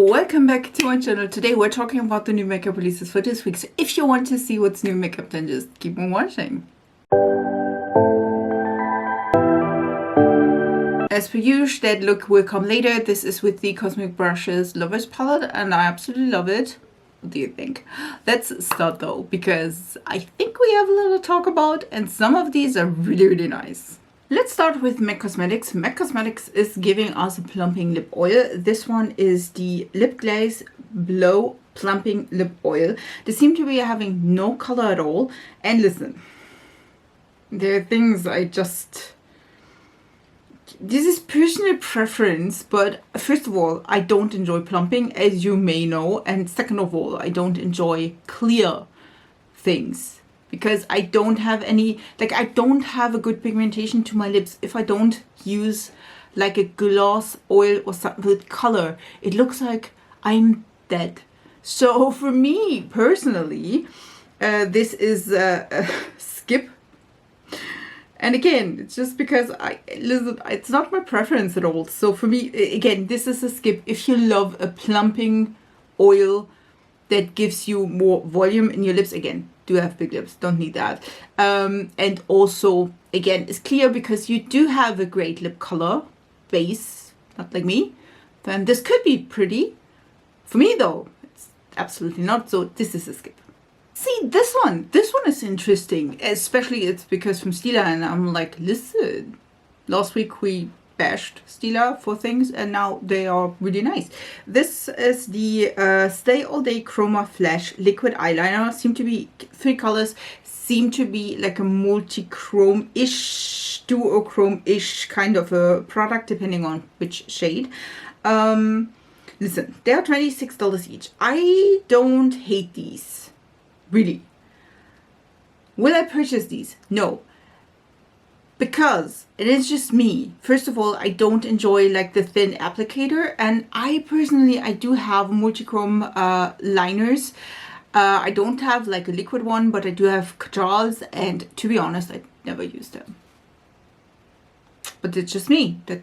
Welcome back to my channel. Today we're talking about the new makeup releases for this week. So if you want to see what's new makeup, then just keep on watching. As per usual, that look will come later. This is with the Cosmic Brushes Lovers palette and I absolutely love it. What do you think? Let's start though, because I think we have a little to talk about and some of these are really nice. Let's start with MAC Cosmetics. MAC Cosmetics is giving us a plumping lip oil. This one is the Lipglass Blow Plumping Lip Oil. They seem to be having no color at all. And listen, there are things I just... This is personal preference, but first of all, I don't enjoy plumping, as you may know. And second of all, I don't enjoy clear things. Because I don't have any, like I don't have a good pigmentation to my lips. If I don't use like a gloss oil or something with color, it looks like I'm dead. So for me personally, this is a skip. And again, it's just because listen, it's not my preference at all. So for me, again, this is a skip. If you love a plumping oil that gives you more volume in your lips, again, do have big lips, don't need that. And also, again, it's clear because you do have a great lip color base, not like me, then this could be pretty. For me though, it's absolutely not, so this is a skip. See, this one is interesting, especially it's because from Stila, and I'm like, listen, last week we bashed Stila for things and now they are really nice. This is the Stay All Day Chroma Flash Liquid Eyeliner. Seem to be 3 colors, seem to be like a multi-chrome-ish, duochrome-ish kind of a product depending on which shade. Listen, they are $26 each. I don't hate these, really. Will I purchase these? No. Because it is just me. First of all, I don't enjoy like the thin applicator, and I personally do have multi-chrome liners. I don't have like a liquid one, but I do have kajals, and to be honest, I never use them. But it's just me. That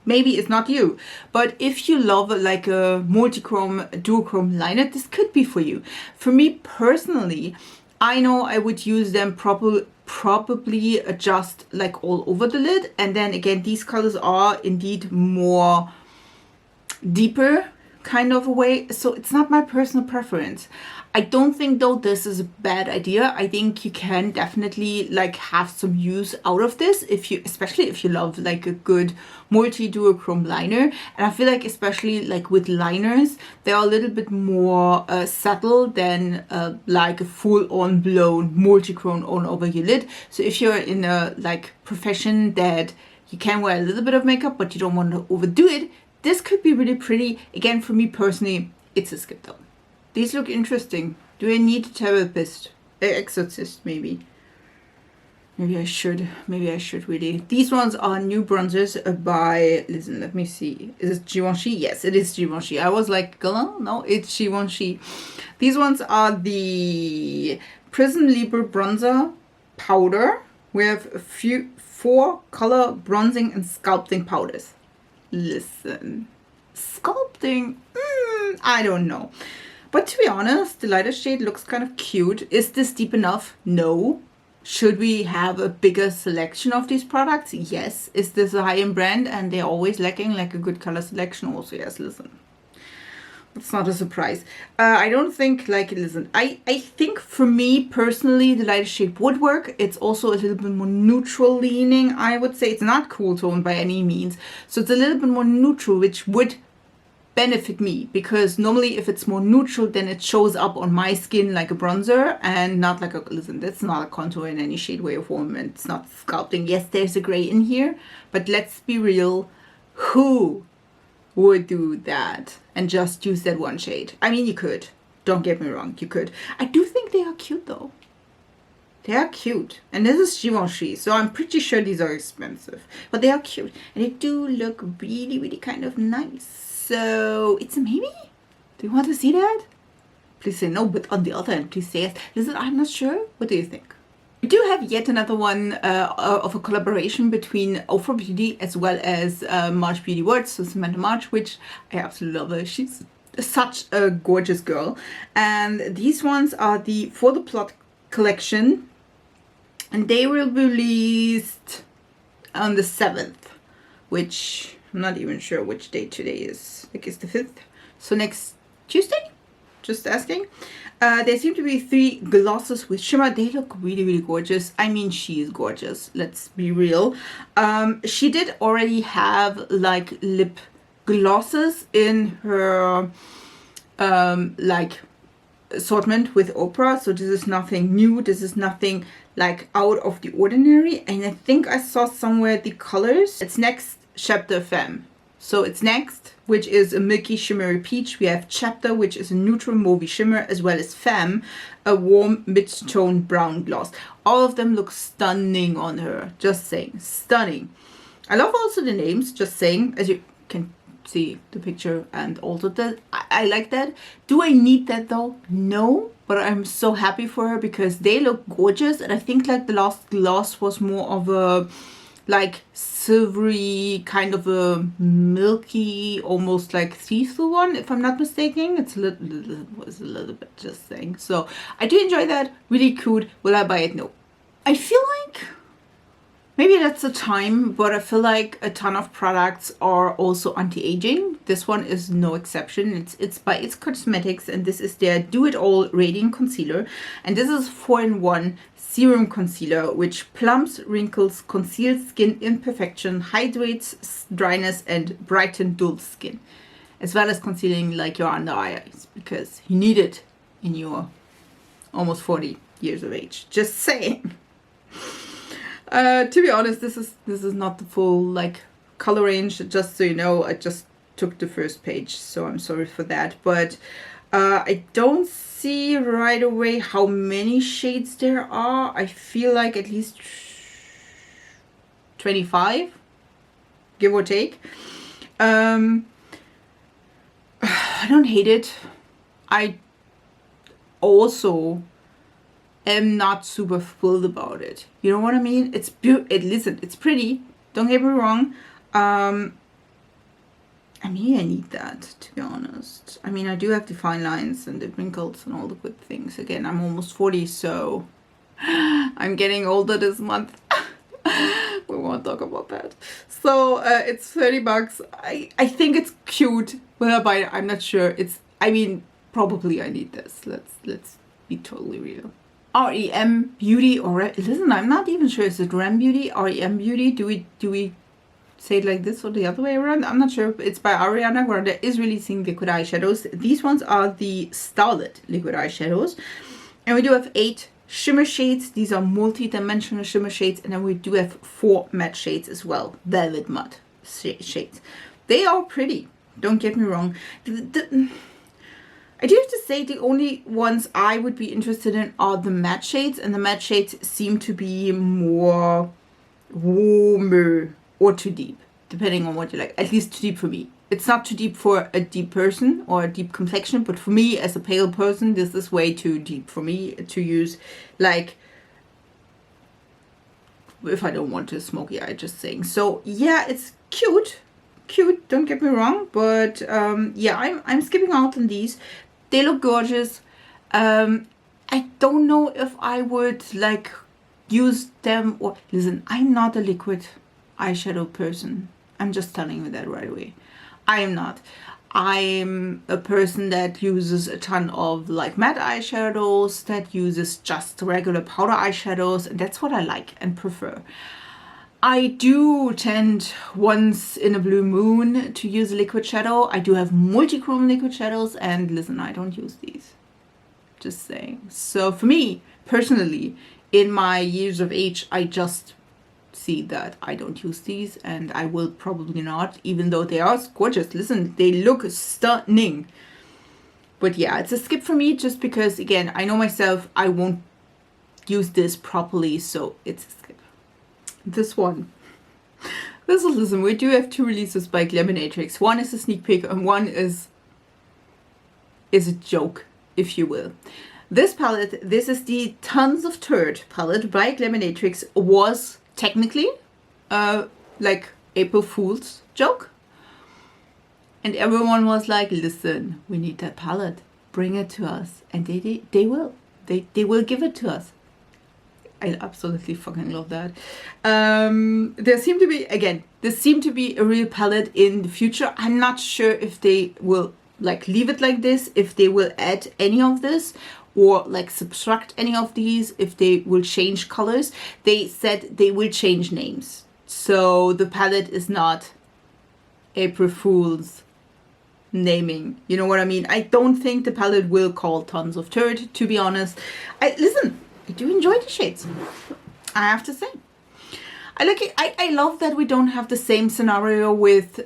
maybe it's not you. But if you love like a multi-chrome, duochrome liner, this could be for you. For me personally, I know I would use them probably just like all over the lid, and then again these colors are indeed more deeper kind of a way, so it's not my personal preference. I don't think though this is a bad idea. I think you can definitely like have some use out of this if you, especially if you love like a good multi-duochrome liner. And I feel like especially like with liners, they are a little bit more subtle than like a full-on blown multi-chrome all over your lid. So if you're in a like profession that you can wear a little bit of makeup but you don't want to overdo it, this could be really pretty. Again, for me personally, it's a skip though. These look interesting. Do I need a therapist? Exorcist, maybe. Maybe I should really. These ones are new bronzers by, listen, let me see. Is it Givenchy? Yes, it is Givenchy. I was like, Guerlain? No, it's Givenchy. These ones are the Prisme Libre bronzer powder. We have 4 color bronzing and sculpting powders. Listen, sculpting, I don't know. But to be honest, the lighter shade looks kind of cute. Is this deep enough? No. Should we have a bigger selection of these products? Yes. Is this a high-end brand and they're always lacking like a good color selection? Also, yes, listen. It's not a surprise. I don't think, like, listen, I think for me personally, the lighter shade would work. It's also a little bit more neutral leaning, I would say. It's not cool tone by any means. So it's a little bit more neutral, which would benefit me, because normally if it's more neutral, then it shows up on my skin like a bronzer and not like a, listen, that's not a contour in any shade, way, or form, and it's not sculpting. Yes, there's a gray in here, but let's be real, who would do that and just use that one shade? I mean, you could, don't get me wrong, you could. I do think they are cute though. They are cute, and this is Givenchy, so I'm pretty sure these are expensive, but they are cute and they do look really kind of nice. So it's a maybe? Do you want to see that? Please say no, but on the other hand, please say yes. Listen, I'm not sure. What do you think? We do have yet another one of a collaboration between Beaute as well as March Beauty Words, so Samantha March, which I absolutely love her. She's such a gorgeous girl. And these ones are the For the Plot collection, and they will be released on the 7th, which I'm not even sure which date today is. I guess the 5th. So next Tuesday? Just asking. There seem to be 3 glosses with shimmer. They look really, really gorgeous. I mean, she is gorgeous. Let's be real. She did already have like lip glosses in her like assortment with Oprah. So this is nothing new. This is nothing like out of the ordinary. And I think I saw somewhere the colors. It's Next Chapter Femme. So it's Next, which is a milky shimmery peach. We have Chapter, which is a neutral mauvey shimmer, as well as Femme, a warm mid-tone brown gloss. All of them look stunning on her. Just saying, stunning. I love also the names, just saying, as you can see the picture, and also that I like that. Do I need that though? No, but I'm so happy for her because they look gorgeous. And I think like the last gloss was more of a like silvery, kind of a milky, almost like see-through one, if I'm not mistaken. It's a little bit, just saying. So I do enjoy that. Really cute. Will I buy it? No. I feel like maybe that's the time, but I feel like a ton of products are also anti-aging. This one is no exception. It's by It's Cosmetics, and this is their Do It All Radiant Concealer. And this is 4-in-1 Serum Concealer, which plumps wrinkles, conceals skin imperfection, hydrates dryness, and brighten dull skin, as well as concealing like your under eyes, because you need it in your almost 40 years of age. Just saying. To be honest, this is not the full like color range. Just so you know, I just took the first page, so I'm sorry for that. But I don't see right away how many shades there are. I feel like at least 25, give or take. I don't hate it. I also am not super thrilled about it. You know what I mean? It's listen, it's pretty. Don't get me wrong. I mean, I need that, to be honest. I mean, I do have the fine lines and the wrinkles and all the good things. Again, I'm almost 40, so I'm getting older this month. We won't talk about that. So it's 30 bucks. I think it's cute. Will I buy it? I'm not sure. I mean, probably I need this. Let's be totally real. REM Beauty, or listen, I'm not even sure. Is it REM Beauty? REM Beauty? Do we say it like this or the other way around? I'm not sure. It's by Ariana Grande. Is releasing liquid eyeshadows. These ones are the Starlit liquid eyeshadows, and we do have 8 shimmer shades. These are multi-dimensional shimmer shades, and then we do have 4 matte shades as well, velvet matte shades. They are pretty, don't get me wrong. I do have to say the only ones I would be interested in are the matte shades, and the matte shades seem to be more warmer or too deep, depending on what you like. At least too deep for me. It's not too deep for a deep person or a deep complexion, but for me as a pale person, this is way too deep for me to use, like, if I don't want a smoky eye, just saying. So yeah, it's cute, don't get me wrong, but yeah, I'm skipping out on these. They look gorgeous. I don't know if I would like use them, or listen, I'm not a liquid eyeshadow person. I'm just telling you that right away. I am not. I'm a person that uses a ton of like matte eyeshadows, that uses just regular powder eyeshadows, and that's what I like and prefer. I do tend once in a blue moon to use a liquid shadow. I do have multi-chrome liquid shadows, and listen, I don't use these. Just saying. So for me, personally, in my years of age, I just see that I don't use these, and I will probably not, even though they are gorgeous. Listen, they look stunning. But yeah, it's a skip for me, just because, again, I know myself, I won't use this properly, so it's a skip. This one. Listen, we do have 2 releases by Glaminatrix. One is a sneak peek, and one is a joke, if you will. This palette, this is the Tons of Turd palette by Glaminatrix, was technically like April Fool's joke. And everyone was like, listen, we need that palette. Bring it to us. And they will. They will give it to us. I absolutely fucking love that. There seem to be a real palette in the future. I'm not sure if they will like leave it like this, if they will add any of this, or like subtract any of these, if they will change colors. They said they will change names. So the palette is not April Fool's naming. You know what I mean? I don't think the palette will call tons of Turd, to be honest. Listen, I do enjoy the shades, I have to say. I like it. I love that we don't have the same scenario with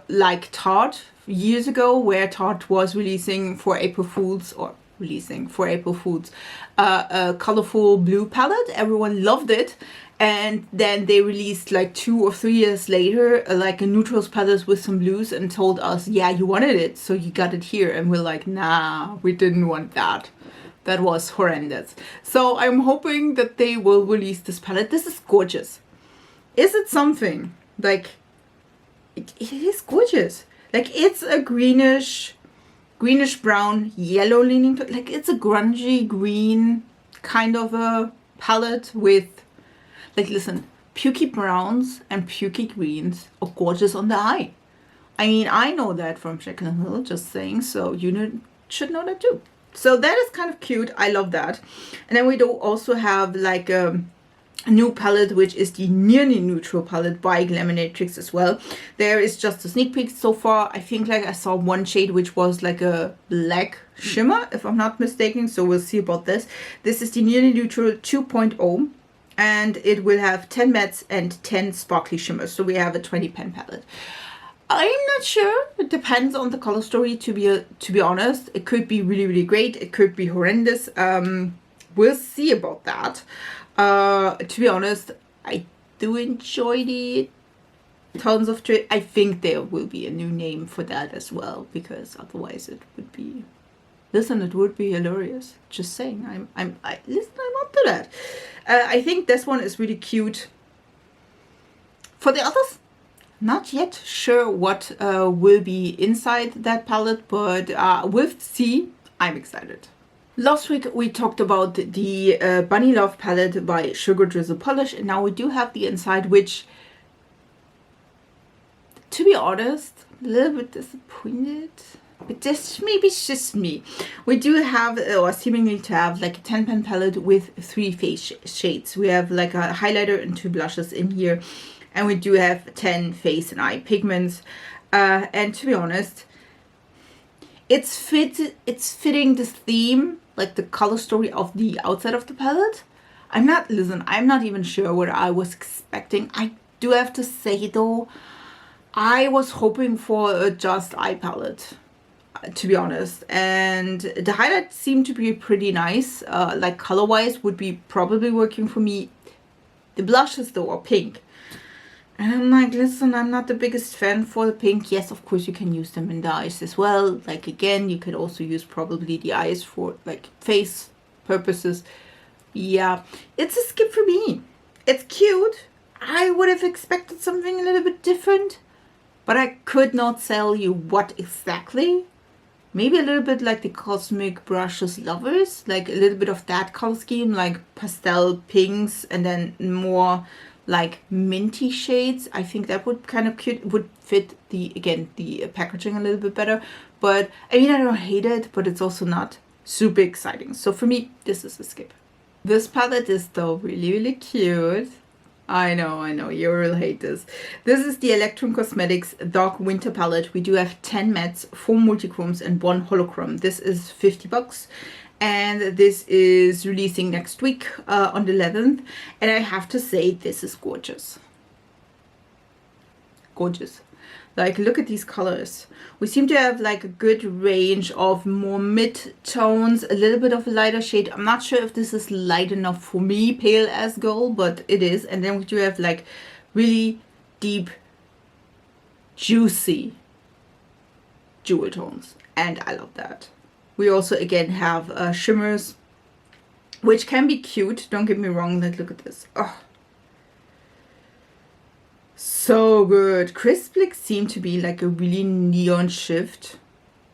like Tarte years ago, where Tarte was releasing for April Fools, a colorful blue palette. Everyone loved it. And then they released like 2 or 3 years later, like a neutrals palette with some blues, and told us, yeah, you wanted it, so you got it here. And we're like, nah, we didn't want that. That was horrendous. So I'm hoping that they will release this palette. This is gorgeous. Is it something? Like, it is gorgeous. Like, it's a greenish brown, yellow leaning, like it's a grungy green kind of a palette with, like, listen, pukey browns and pukey greens are gorgeous on the eye. I mean, I know that from Jekyll & Hill, just saying, so you should know that too. So that is kind of cute. I love that. And then we do also have like a new palette, which is the nearly neutral palette by Glaminatrix as well. There is just a sneak peek so far. I think like I saw one shade which was like a black shimmer, if I'm not mistaken. So we'll see about this. This is the nearly neutral 2.0. And it will have 10 mattes and 10 sparkly shimmers. So we have a 20 pen palette. I'm not sure. It depends on the color story, to be honest. It could be really, really great. It could be horrendous. We'll see about that. To be honest, I do enjoy the tons of Turd. I think there will be a new name for that as well, because otherwise it would be... Listen, it would be hilarious. Just saying. Listen, I'm up to that. I think this one is really cute. For the others, not yet sure what will be inside that palette, but we'll see. I'm excited. Last week we talked about the Bunny Love palette by Sugar Drizzle Polish, and now we do have the inside, which, to be honest, a little bit disappointed. But this maybe it's just me. We do have, or seemingly to have, like a 10 pen palette with 3 face shades. We have like a highlighter and 2 blushes in here. And we do have 10 face and eye pigments. And to be honest, it's fitting this theme, like the color story of the outside of the palette. I'm not even sure what I was expecting. I do have to say though, I was hoping for a just eye palette, to be honest, and the highlights seem to be pretty nice, like color wise would be probably working for me. The blushes though are pink, and I'm like, listen, I'm not the biggest fan for the pink. Yes, of course you can use them in the eyes as well, like again you could also use probably the eyes for like face purposes. Yeah, it's a skip for me. It's cute. I would have expected something a little bit different, but I could not tell you what exactly. Maybe a little bit like the Cosmic Brushes Lovers, like a little bit of that color scheme, like pastel pinks and then more like minty shades. I think that would kind of cute, would fit the packaging a little bit better. But I mean, I don't hate it, but it's also not super exciting. So for me, this is a skip. This palette is though really, really cute. I know, you will hate this. This is the Electrum Cosmetics Dark Winter Palette. We do have 10 mattes, 4 multichromes and 1 holochrome. This is $50 and this is releasing next week on the 11th. And I have to say, this is gorgeous. Gorgeous. Like, look at these colors. We seem to have like a good range of more mid tones, a little bit of a lighter shade. I'm not sure if this is light enough for me, pale as gold, but it is. And then we do have like really deep, juicy jewel tones. And I love that. We also again have shimmers, which can be cute. Don't get me wrong. Like, look at this. Oh. So good. Crisp Lick seemed to be like a really neon shift.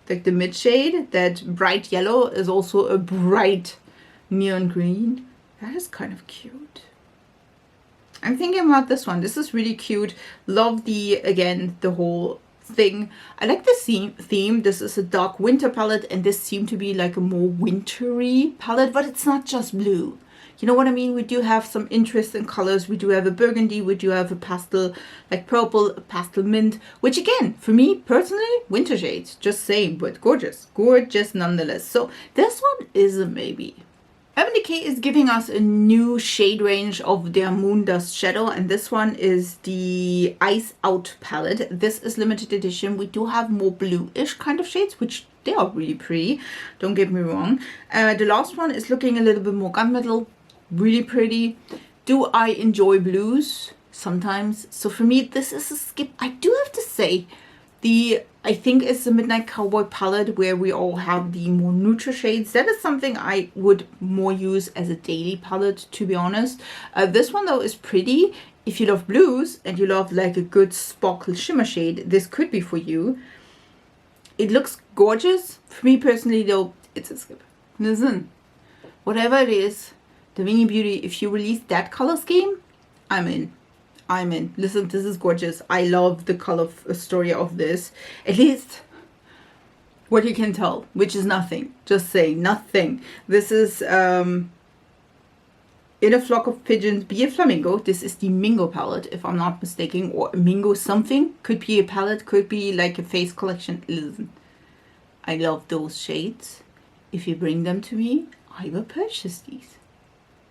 Like the mid shade, that bright yellow is also a bright neon green. That is kind of cute. I'm thinking about this one. This is really cute. Love the, again, the whole thing. I like the theme. This is a dark winter palette, and this seemed to be like a more wintry palette, but it's not just blue. You know what I mean? We do have some interest in colors. We do have a burgundy, we do have a pastel, like purple, a pastel mint, which again, for me personally, winter shades, just saying, but gorgeous. Gorgeous nonetheless. So this one is a maybe. Urban Decay is giving us a new shade range of their Moon Dust Shadow, and this one is the Ice Out palette. This is limited edition. We do have more bluish kind of shades, which they are really pretty, don't get me wrong. The last one is looking a little bit more gunmetal, really pretty. Do I enjoy blues? Sometimes. So for me, this is a skip. I do have to say, I think it's the Midnight Cowboy palette where we all have the more neutral shades. That is something I would more use as a daily palette, to be honest. This one though is pretty. If you love blues and you love like a good sparkle shimmer shade, this could be for you. It looks gorgeous. For me personally though, it's a skip. Listen, whatever it is, Davini Beauty, if you release that color scheme, I'm in. I'm in. Listen, this is gorgeous. I love the color story of this. At least what you can tell, which is nothing. Just saying, nothing. This is In a Flock of Pigeons, Be a Flamingo. This is the Mingo palette, if I'm not mistaken, or Mingo something. Could be a palette, could be like a face collection. Listen, I love those shades. If you bring them to me, I will purchase these.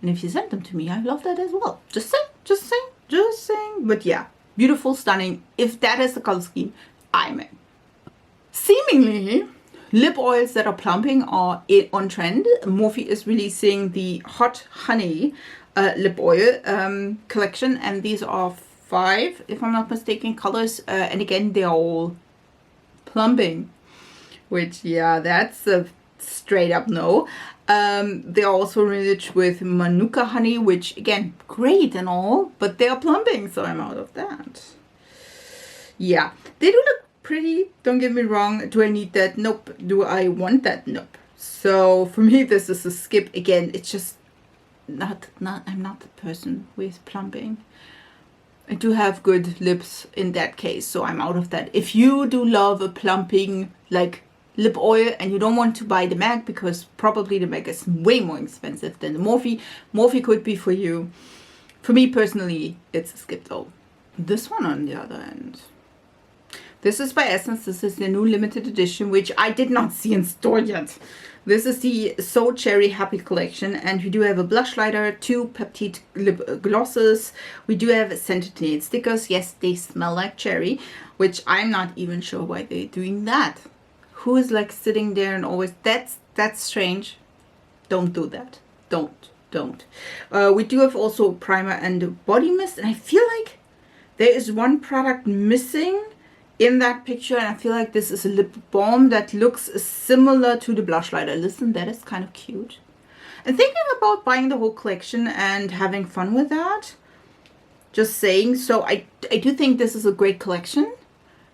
And if you send them to me, I love that as well. Just saying, just saying. Just saying. But yeah, beautiful, stunning. If that is the color scheme, I'm in. Seemingly, lip oils that are plumping are on trend. Morphe is releasing the Hot Honey lip oil collection, and these are 5, if I'm not mistaken, colors. And again, they are all plumping, which, yeah, that's a straight up no. They are also rich with Manuka honey, which again, great and all, but they are plumping, so I'm out of that. Yeah, they do look pretty, don't get me wrong. Do I need that? Nope. Do I want that? Nope. So for me, this is a skip. Again, it's just not I'm not the person with plumping. I do have good lips in that case, so I'm out of that. If you do love a plumping, like, lip oil and you don't want to buy the MAC, because probably the MAC is way more expensive than the Morphe. Morphe could be for you. For me personally, it's a skip though. This one on the other end. This is by Essence. This is the new limited edition, which I did not see in store yet. This is the So Cherry Happy collection, and we do have a blush lighter, 2 peptide lip glosses. We do have scented nail stickers. Yes, they smell like cherry, which I'm not even sure why they're doing that. Who is like sitting there and always, that's strange. Don't do that. Don't. We do have also primer and body mist, and I feel like there is one product missing in that picture, and I feel like this is a lip balm that looks similar to the blush lighter. Listen, that is kind of cute. And thinking about buying the whole collection and having fun with that. Just saying. So I do think this is a great collection.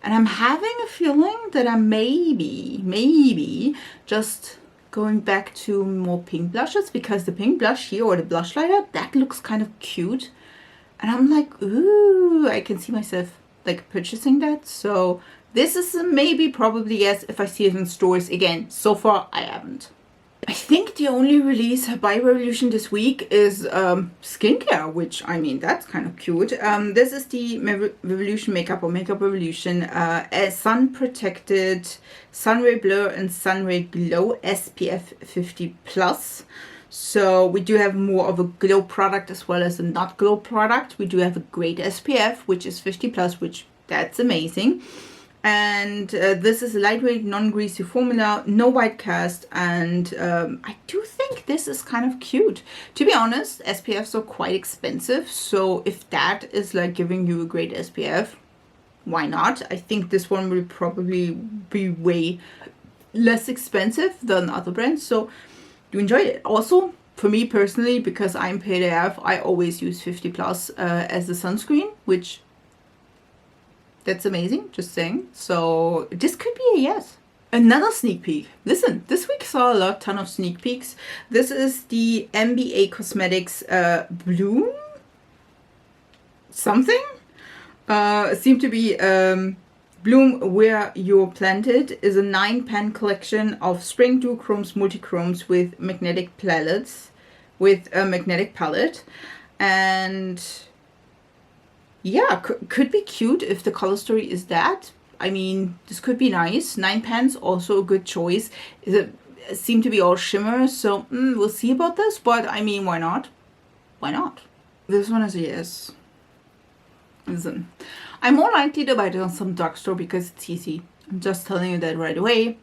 And I'm having a feeling that I maybe just going back to more pink blushes, because the pink blush here, or the blush lighter, that looks kind of cute. And I'm like, ooh, I can see myself like purchasing that. So this is a maybe, probably yes, if I see it in stores. Again, so far I haven't. I think the only release by Revolution this week is skincare, which, I mean, that's kind of cute. This is the Revolution Makeup, or Makeup Revolution Sun Protected Sunray Blur and Sunray Glow SPF 50+. So we do have more of a glow product as well as a not glow product. We do have a great SPF, which is 50+, which that's amazing. And this is a lightweight, non-greasy formula, no white cast, and I do think this is kind of cute. To be honest, SPFs are quite expensive, so if that is like giving you a great SPF, why not? I think this one will probably be way less expensive than other brands, so you enjoyed it. Also, for me personally, because I'm paid AF, I always use 50+ as a sunscreen, which That's amazing, just saying. So this could be a yes. Another sneak peek. Listen, this week saw a ton of sneak peeks. This is the MBA Cosmetics Bloom something. Seem to be Bloom Where You're Planted is a 9-pan collection of spring duochromes, multichromes with magnetic palettes, with a magnetic palette. And yeah, could be cute if the color story is that. I mean, this could be nice. 9 pans, also a good choice. It seem to be all shimmer, so we'll see about this. But I mean, why not? Why not? This one is a yes. Listen, I'm more likely to buy it on some drugstore because it's easy. I'm just telling you that right away.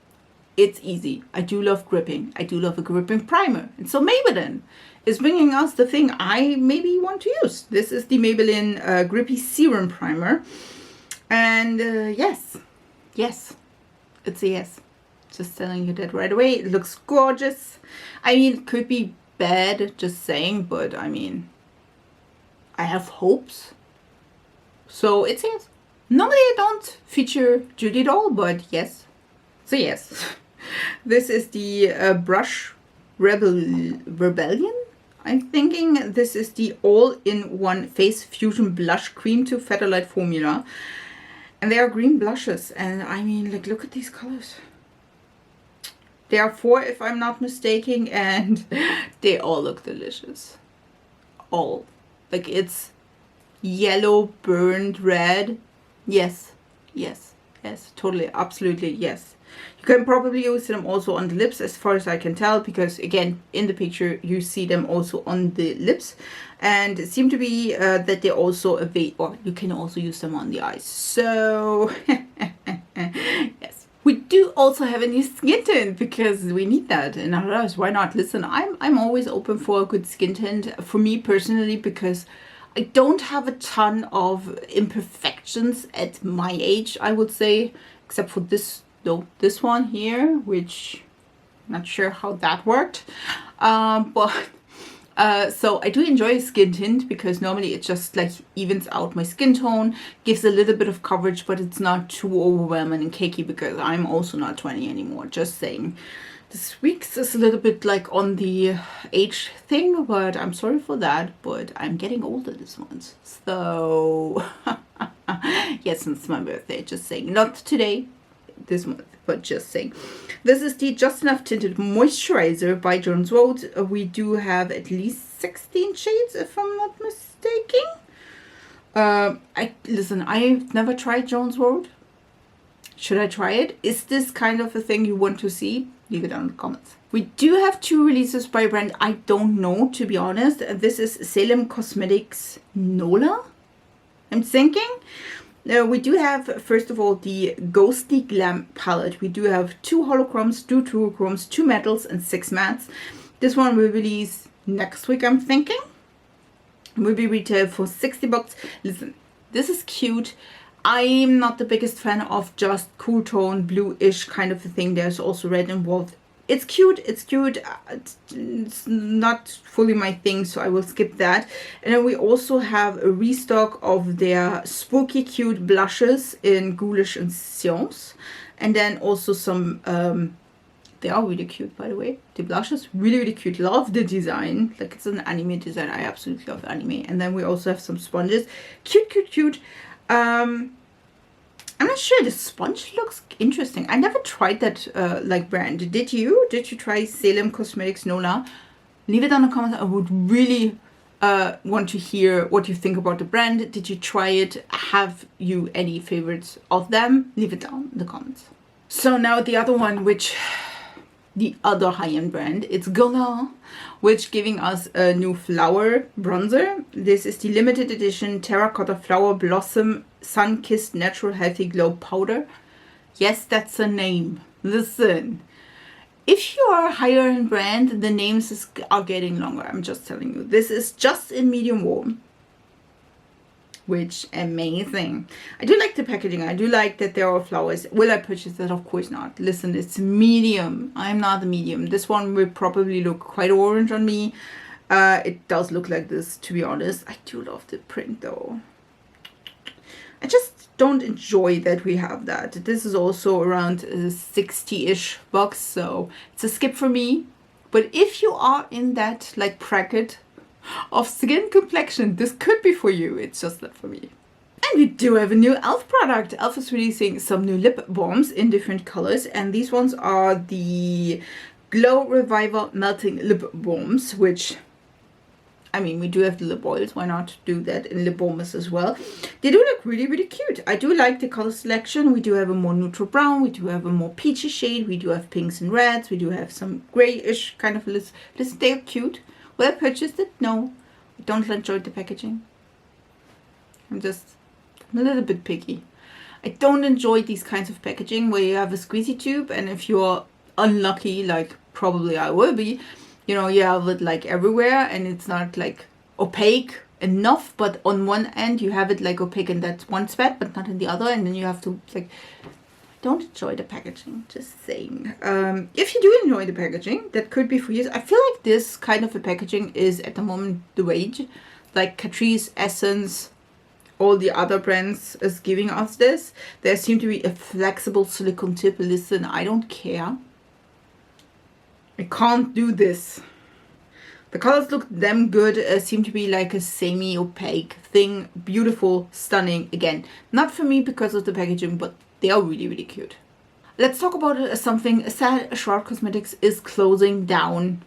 It's easy. I do love gripping. I do love a gripping primer. And so Maybelline is bringing us the thing I maybe want to use. This is the Maybelline Grippy Serum Primer. And yes, it's a yes. Just telling you that right away. It looks gorgeous. I mean, it could be bad, just saying, but I mean, I have hopes. So it's a yes. Normally I don't feature Judy at all, but yes. So yes. This is the Brush Rebellion. I'm thinking this is the all-in-one face fusion blush cream to Featherlight formula. And they are green blushes. And I mean, like, look at these colors. There are 4 if I'm not mistaken. And they all look delicious. All. Like, it's yellow, burned red. Yes. Yes. Yes. Totally. Absolutely. Yes. You can probably use them also on the lips as far as I can tell, because again, in the picture you see them also on the lips, and it seemed to be that they also or you can also use them on the eyes. So yes, we do also have a new skin tint because we need that, and otherwise why not? Listen, I'm always open for a good skin tint for me personally, because I don't have a ton of imperfections at my age, I would say, except for this one here, which I'm not sure how that worked, but so I do enjoy skin tint because normally it just like evens out my skin tone, gives a little bit of coverage, but it's not too overwhelming and cakey because I'm also not 20 anymore, just saying. This week's is a little bit like on the age thing, but I'm sorry for that, but I'm getting older this month, so yes, it's my birthday, just saying. Not today, this month, but just saying. This is the Just Enough Tinted Moisturizer by Jones Road. We do have at least 16 shades if I'm not mistaken. Listen, I've never tried Jones Road. Should I try it? Is this kind of a thing you want to see? Leave it down in the comments. We do have 2 releases by a brand I don't know, to be honest. This is Salem Cosmetics Nola, I'm thinking. We do have, first of all, the Ghostly Glam palette. We do have 2 holochromes, 2 duochromes, 2 metals, and 6 mattes. This one will release next week, I'm thinking. Will be retailed for 60 bucks. Listen, this is cute. I'm not the biggest fan of just cool tone, blue-ish kind of a thing. There's also red involved. It's cute, it's cute. It's not fully my thing, so I will skip that. And then we also have a restock of their spooky cute blushes in Ghoulish and Science. And then also some, they are really cute, by the way. The blushes, really, really cute. Love the design. Like, it's an anime design. I absolutely love anime. And then we also have some sponges. Cute, cute, cute. I'm not sure. The sponge looks interesting. I never tried that like brand. Did you? Did you try Salem Cosmetics Nola? Leave it down in the comments. I would really want to hear what you think about the brand. Did you try it? Have you any favorites of them? Leave it down in the comments. So now the other one, which the other high-end brand, it's Guerlain, which giving us a new flower bronzer. This is the limited edition Terracotta Flower Blossom Sun-Kissed Natural Healthy Glow Powder. Yes, that's a name. Listen, if you are a higher-end brand, the names are getting longer. I'm just telling you. This is just in medium warm, which amazing. I do like the packaging. I do like that there are flowers. Will I purchase that? Of course not. Listen, it's medium. I'm not a medium. This one will probably look quite orange on me. It does look like this, to be honest. I do love the print though. I just don't enjoy that we have that. This is also around 60-ish bucks, so it's a skip for me. But if you are in that like bracket of skin complexion, this could be for you. It's just not for me. And we do have a new E.L.F product. E.L.F is releasing some new lip balms in different colors, and these ones are the Glow Reviver Melting Lip Balms, which, I mean, we do have the lip oils. Why not do that in lip balms as well? They do look really, really cute. I do like the color selection. We do have a more neutral brown. We do have a more peachy shade. We do have pinks and reds. We do have some grayish kind of list. They're cute. Will I purchase it? No. I don't enjoy the packaging. I'm a little bit picky. I don't enjoy these kinds of packaging where you have a squeezy tube, and if you're unlucky, like probably I will be, you know, you have it like everywhere and it's not like opaque enough, but on one end you have it like opaque in that one spot but not in the other, and then you have to like, don't enjoy the packaging, just saying. If you do enjoy the packaging, that could be for you. I feel like this kind of a packaging is at the moment the rage, like Catrice, Essence, all the other brands is giving us this. There seems to be a flexible silicone tip. Listen, I don't care. I can't do this. The colors look damn good. Seem to be like a semi-opaque thing. Beautiful, stunning. Again, not for me because of the packaging, but they are really, really cute. Let's talk about something sad. Shroud Cosmetics is closing down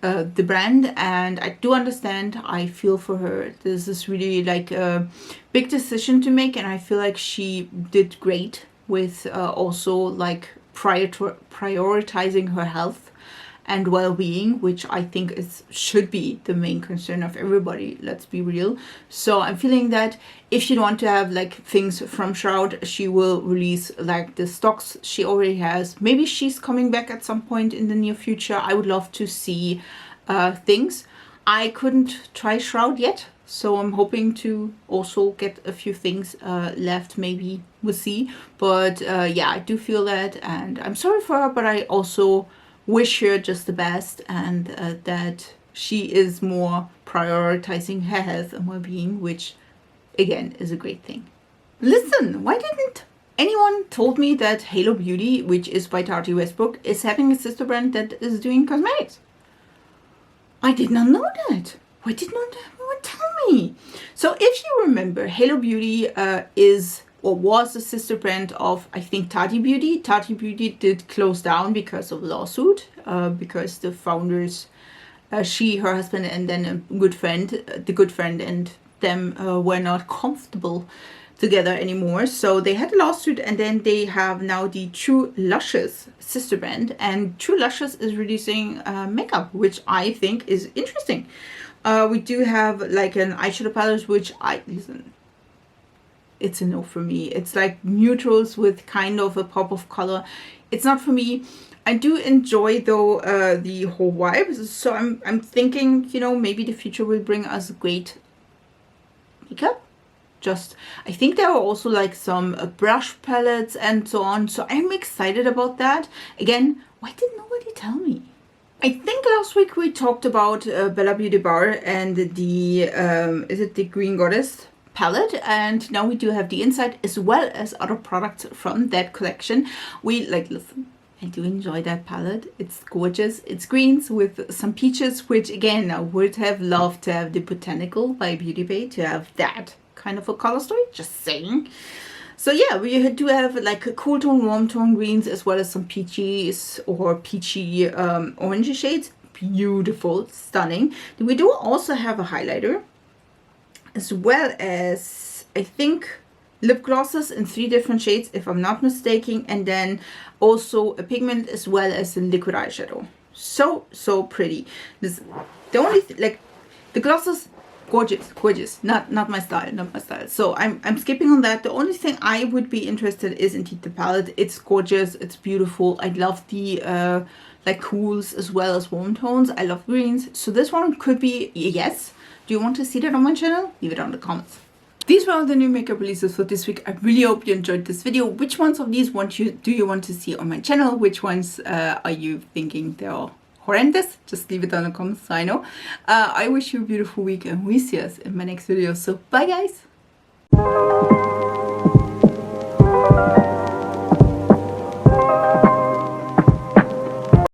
the brand, and I do understand. I feel for her. This is really like a big decision to make, and I feel like she did great with also like prioritizing her health and well-being, which I think should be the main concern of everybody, let's be real. So I'm feeling that if you want to have like things from Shroud, she will release like the stocks she already has. Maybe she's coming back at some point in the near future. I would love to see things. I couldn't try Shroud yet, so I'm hoping to also get a few things left. Maybe we'll see. But yeah, I do feel that, and I'm sorry for her, but I also wish her just the best, and that she is more prioritizing her health and well-being, which again is a great thing. Listen, why didn't anyone told me that Halo Beauty, which is by Tati Westbrook, is having a sister brand that is doing cosmetics? I did not know that. Why did not anyone tell me? So if you remember, Halo Beauty is or was a sister brand of, I think, Tati Beauty. Tati Beauty did close down because of a lawsuit, because the founders, she, her husband, and then a good friend, the good friend and them were not comfortable together anymore. So they had a lawsuit, and then they have now the True Luscious sister brand, and True Luscious is releasing makeup, which I think is interesting. We do have like an eyeshadow palette, which listen, it's a no for me. It's like neutrals with kind of a pop of color. It's not for me. I do enjoy though the whole vibe. So I'm thinking, you know, maybe the future will bring us great makeup. I think there are also like some brush palettes and so on. So I'm excited about that. Again, why did nobody tell me? I think last week we talked about Bella Beauty Bar and the is it the Green Goddess palette, and now we do have the inside as well as other products from that collection. Listen, I do enjoy that palette. It's gorgeous. It's greens with some peaches, which again I would have loved to have the Botanical by Beauty Bay to have that kind of a color story, just saying. So yeah, we do have like a cool tone, warm tone greens, as well as some peaches or peachy orangey shades. Beautiful, stunning. We do also have a highlighter, as well as, I think, lip glosses in 3 different shades, if I'm not mistaken, and then also a pigment as well as a liquid eyeshadow. So pretty. The only like the glosses, gorgeous, not my style, so I'm skipping on that. The only thing I would be interested is in the palette. It's gorgeous, it's beautiful. I love the like cools as well as warm tones. I love greens, so this one could be a yes. Do you want to see that on my channel? Leave it down in the comments. These were all the new makeup releases for this week. I really hope you enjoyed this video. Which ones of these do you want to see on my channel? Which ones are you thinking they're horrendous? Just leave it down in the comments so I know. I wish you a beautiful week, and we see us in my next video. So bye guys!